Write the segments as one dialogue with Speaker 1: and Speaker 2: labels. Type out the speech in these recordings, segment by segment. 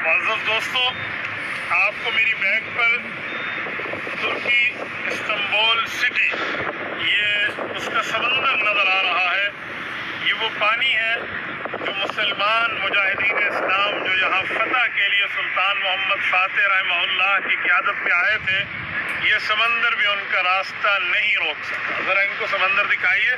Speaker 1: मुअज़्ज़ज़ दोस्तों, आपको मेरी बैग पर तुर्की इस्तांबुल सिटी ये उसका समंदर नज़र आ रहा है। ये वो पानी है जो मुसलमान मुजाहिदीन इस्लाम जो यहाँ फतह के लिए सुल्तान मोहम्मद फ़ातिह रहमहुल्लाह की क़यादत में आए थे, ये समंदर भी उनका रास्ता नहीं रोक सका। ज़रा इनको समंदर दिखाइए,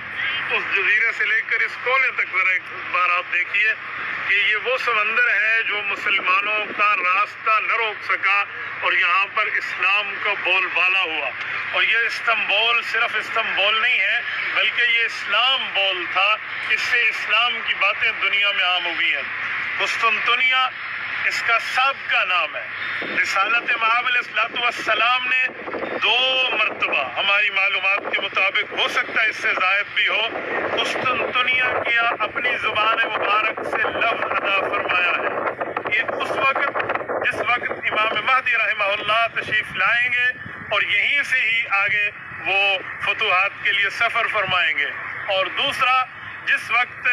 Speaker 1: उस जजीरे से लेकर इस कोने तक ज़रा एक बार आप देखिए कि ये वो समंदर है जो मुसलमानों का रास्ता न रोक सका और यहाँ पर इस्लाम का बोलबाला हुआ। और ये इस्तांबुल सिर्फ इस्तांबुल नहीं है, बल्कि ये इस्लाम बोल था। इससे इस्लाम की बातें दुनिया में आम हुई हैं। कुस्तुनतुनिया इसका साबिका नाम है। रिसालत मआब अलैहिस्सलाम ने 2 मरतबा हमारी मालूमात के मुताबिक, हो सकता है इससे ज़ायद भी हो, कुस्तुनतुनिया किया अपनी ज़ुबान मुबारक से लफ्ज़ अदा फरमाया है। ये उस वक्त जिस वक्त इमाम महदी रहमहुल्लाह तशरीफ़ लाएंगे और यहीं से ही आगे वो फतूहात के लिए सफ़र फरमाएंगे। और दूसरा, जिस वक्त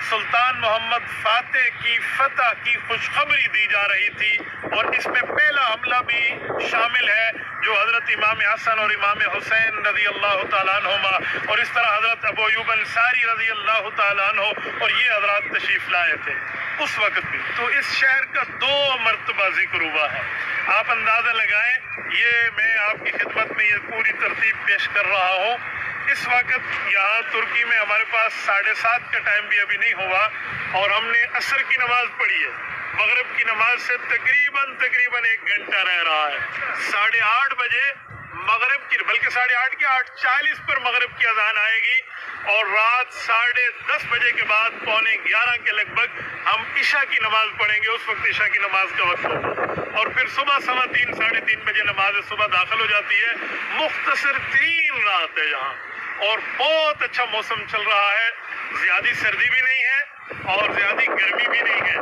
Speaker 1: सुल्तान मोहम्मद फ़ातिह की फतह की खुशखबरी दी जा रही थी, और इसमें पहला हमला भी शामिल है जो हज़रत इमाम हसन और इमाम हुसैन रज़ी अल्लाह तआला अन्हुमा और इस तरह हज़रत अबू अय्यूब अंसारी रज़ी अल्लाह तआला अन्हु और ये हज़रात तशरीफ़ लाए थे उस वक्त भी। तो इस शहर का 2 मरतबा जिक्र हुआ है। आप अंदाज़ा लगाएं, ये मैं आपकी खिदमत में ये पूरी तरतीब पेश कर रहा हूँ। इस वक्त यहाँ तुर्की में हमारे पास 7:30 का टाइम भी अभी नहीं हुआ और हमने असर की नमाज पढ़ी है। मगरिब की नमाज से तकरीबन 1 घंटा रह रहा है। 8:30 बजे मगरिब की, बल्कि 8:30 के 8:40 पर मगरिब की अजान आएगी और रात 10:30 बजे के बाद 11:15 के लगभग हम इशा की नमाज पढ़ेंगे। उस वक्त इशा की नमाज का वक्त होगा और फिर सुबह 3:15 3:30 बजे नमाज सुबह दाखिल हो जाती है। मुख्तसर तरीन रात है यहाँ और बहुत अच्छा मौसम चल रहा है। ज़्यादा सर्दी भी नहीं है और ज़्यादा गर्मी भी नहीं है।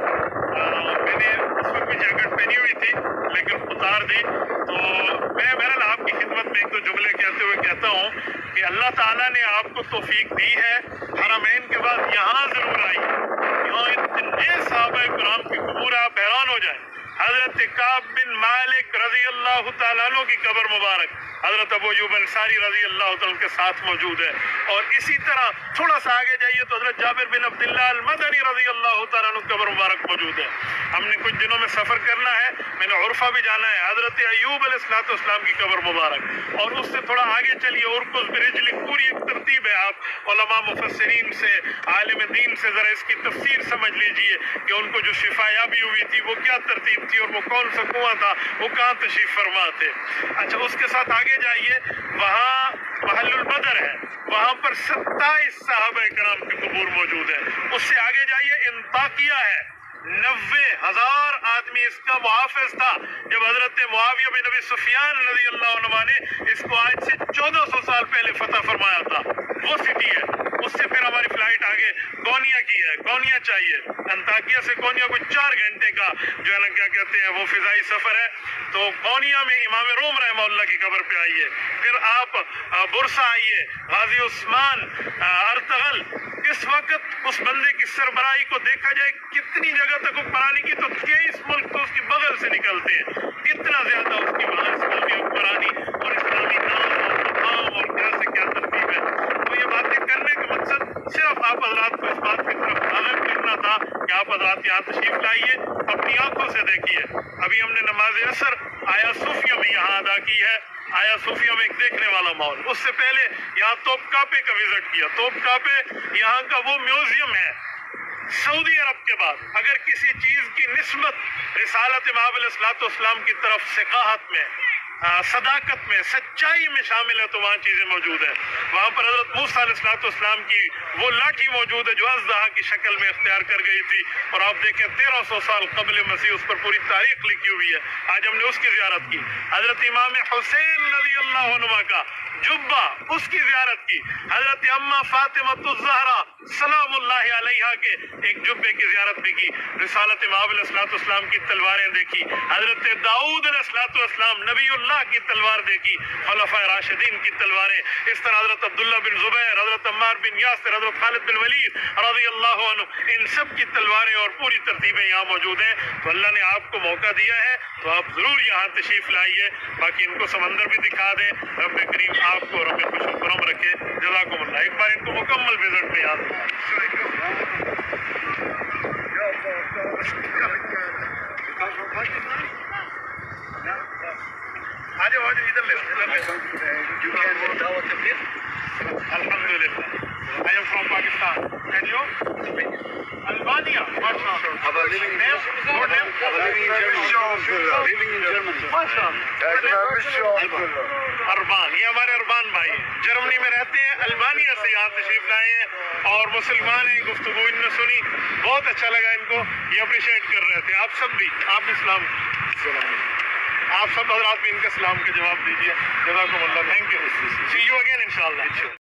Speaker 1: मैंने उस वक्त भी जैकेट पहनी हुई थी लेकिन उतार दी। तो मैं बहरहाल आपकी खिदमत में 1-2 जुमले कहते हुए कहता हूँ कि अल्लाह ताला ने आपको तौफीक दी है, हरमैन के बाद यहाँ ज़रूर आई। यहाँ इतने सहाबा किराम की कबूर, आप हैरान हो जाए। हज़रत काब बिन मालिक रज़ी अल्लाह तआला अन्हु की कब्र मुबारक हज़रत अबू अय्यूब अंसारी रज़ी अल्लाह तआला के साथ मौजूद है। और इसी तरह थोड़ा सा आगे जाइए तो हज़रत जाबिर बिन अब्दुल्लाह अल मदनी रज़ी अल्लाह तआला अन्हु कब्र मुबारक मौजूद है। हमने कुछ दिनों में सफ़र करना है, मैंने उर्फा भी जाना है, हज़रत अय्यूब अलैहिस्सलाम की कब्र मुबारक। और उससे थोड़ा आगे चलिए, उर्कुस बिरिजलिक, पूरी एक तरतीब है। आप उलमा मुफस्सिरीन से, आलिम दीन से ज़रा इसकी तफसीर समझ लीजिए कि उनको जो शिफायाबी हुई थी वो क्या तरतीब थी और वो कौन सा कुआं था, वो कहाँ तशरीफ़ फरमा थे। अच्छा, उसके साथ आगे जाइए, वहाँ महल्लुल बदर है, वहाँ पर 27 सहाबा किराम की कबूर मौजूद है। उससे आगे जाइए, इंताकिया है, 90,000 आदमी इसका मुहाफिज था जब हजरत मुआविया बिन अबी सुफियान रज़ी अल्लाह अन्हु ने इसको आज से 1400 साल पहले फतह फरमाया था। वो सिटी है। उससे फिर हमारी फ्लाइट आगे कोनिया की है, कोनिया चाहिए। अंताकिया से कोनिया को 4 घंटे का जो है ना क्या कहते हैं वो फिजाई सफर है। तो कोनिया में इमाम रोम रहमहुल्लाह की कब्र पे आइए। फिर आप बुरसा आइए, गाजी उस्मान अर्तगल। इस वक्त उस बंदे की सरबराही को देखा जाए, कितनी जगह तक हुक्मरानी की, तो 23 मुल्क तो उसकी बगल से निकलते हैं। इतना ज्यादा उसकी बगल से होती हुक्मरानी और इस्लामी नाम और मकाम और क्या से क्या तरतीब है। तो ये बातें करने का मकसद सिर्फ आप हजरात को इस बात की तरफ राग़िब करना था कि आप हजरात यहाँ तशरीफ लाइए, अपनी आंखों से देखिए। अभी हमने नमाज असर आया सूफिया में यहाँ अदा की है। आया सूफिया में एक देखने वाला माहौल। उससे पहले यहाँ तोपकापे का विजिट किया। तोपकापे यहाँ का वो म्यूजियम है सऊदी अरब के बाद। अगर किसी चीज की निस्बत रिसालत मआब अलैहिस्सलाम की तरफ सिकाहत में, सदाकत में, सच्चाई में शामिल है तो वहाँ चीज़ें मौजूद है। वहाँ पर हज़रत मूसा अलैहिस्सलाम की वो लाठी मौजूद है जो अज़दहा की शक्ल में इख्तियार कर गई थी। और आप देखें 1300 साल क़ब्ल मसीह उस पर पूरी तारीख लिखी हुई है। आज हमने उसकी ज़ियारत की। हज़रत इमाम हुसैन रज़ी अल्लाह अन्हु का जुब्बा, उसकी ज़ियारत की। हज़रत अम्मा फ़ातिमा सलाम अलैहा के एक जुब्बे की ज़ियारत भी की। रिसालत इमाम अलैहिस्सलाम की तलवारें देखी। हज़रत दाऊद अलैहिस्सलाम नबीउल्लाह की तलवार देखी। खुलफाए राशिदीन की तलवारें। इस तरह हज़रत अब्दुल्ला बिन ज़ुबैर, हज़रत अम्मार बिन यासिर, हज़रत खालिद बिन वलीद रज़ियल्लाहु अन्हु, इन सब की तलवारें और पूरी तरतीबें यहाँ मौजूद हैं। तो अल्लाह ने आपको मौका दिया है तो आप ज़रूर यहाँ तशरीफ़ लाइए। बाकी इनको समंदर भी दिखा दें। रब करीम आपको और अपने खुश करम रखे। जज़ाकुमुल्लाह। एक बार इनको मुकम्मल विजिट में याद आ जाओ इधर ले अल्हम्दुलिल्लाह। I am from Pakistan. And you? Albania. MashaAllah. Name? What name? Living in Germany. MashaAllah. Urban, ये हमारे अरबान भाई जर्मनी में रहते हैं, अल्बानिया से यहाँ तशरीफ लाए हैं और मुसलमान हैं। गुफ्तगू इनने सुनी, बहुत अच्छा लगा इनको, ये अप्रिशिएट कर रहे थे। आप सब भी, आप भी सलाम, आप सब हजरात भी इनका सलाम के जवाब दीजिए। जज़ाकुमुल्लाह। Thank you. See you again इंशाअल्लाह।